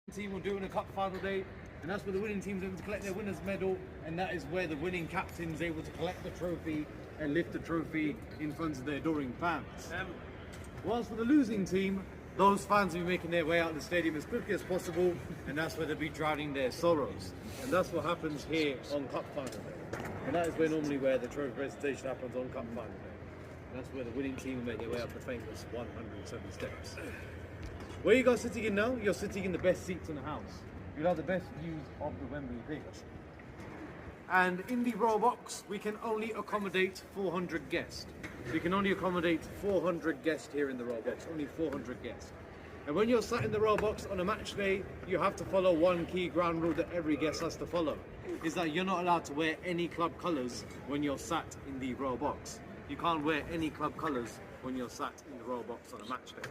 team will do it on a cup final day, and that's where the winning team's able to collect their winner's medal, and that is where the winning captain is able to collect the trophy and lift the trophy in front of their adoring fans. Whilst for the losing team, those fans will be making their way out of the stadium as quickly as possible, and that's where they'll be drowning their sorrows. And that's what happens here on cup final day. And that is where the trophy presentation happens on cup final day. And that's where the winning team will make their way up the famous 107 steps. Where you guys sitting in now? You're sitting in the best seats in the house. You'll have the best views of the Wembley pitch. And in the row box, we can only accommodate 400 guests. We can only accommodate 400 guests here in the row box, only 400 guests. And when you're sat in the row box on a match day, you have to follow one key ground rule that every guest has to follow, is that you're not allowed to wear any club colours when you're sat in the row box. You can't wear any club colours when you're sat in the row box on a match day.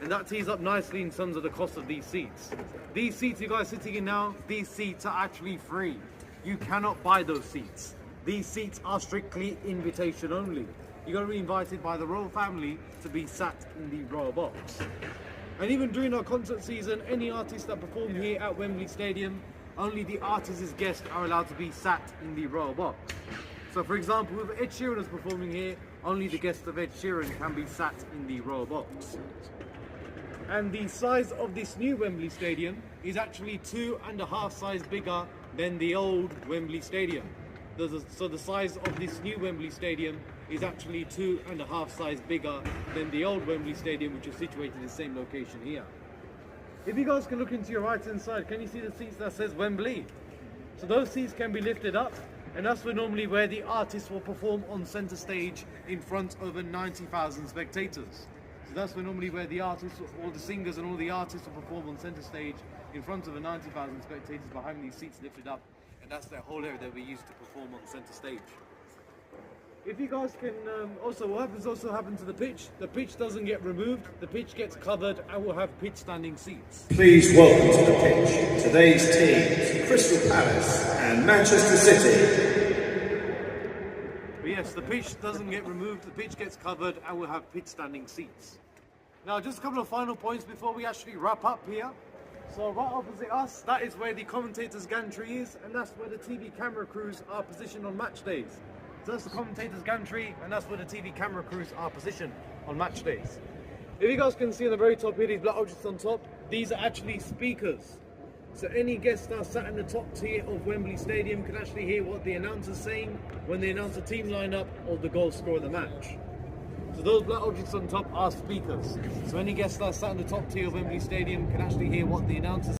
And that tees up nicely in terms of the cost of these seats. These seats you guys are sitting in now, these seats are actually free. You cannot buy those seats. These seats are strictly invitation only. You got to be invited by the royal family to be sat in the royal box. And even during our concert season, any artists that perform here at Wembley Stadium, only the artist's guests are allowed to be sat in the royal box. So for example, if Ed Sheeran is performing here, only the guests of Ed Sheeran can be sat in the royal box. And the size of this new Wembley Stadium is actually 2.5 sizes bigger than the old Wembley Stadium. So the size of this new Wembley Stadium is actually 2.5 sizes bigger than the old Wembley Stadium, which is situated in the same location here. If you guys can look into your right hand side, can you see the seats that says Wembley? So those seats can be lifted up, and that's where the artists will perform on centre stage in front of over 90,000 spectators. So that's where the artists, all the singers and all the artists will perform on centre stage in front of 90,000 spectators behind these seats lifted up, and that's their whole area that we use to perform on centre stage. If you guys can, what happens to the pitch doesn't get removed, the pitch gets covered and we'll have pitch standing seats. Please welcome to the pitch today's teams, Crystal Palace and Manchester City. But yes, the pitch doesn't get removed, the pitch gets covered and we'll have pitch standing seats. Now just a couple of final points before we actually wrap up here. So right opposite us, that is where the commentators' gantry is, and that's where the TV camera crews are positioned on match days. So that's the commentators' gantry, and that's where the TV camera crews are positioned on match days. If you guys can see on the very top here, these black objects on top, these are actually speakers. So any guests that are sat in the top tier of Wembley Stadium can actually hear what the announcer's saying when they announce the team lineup or the goal scorer of the match. So those black objects on top are speakers. So any guests that are sat in the top tier of Wembley Stadium can actually hear what the announcer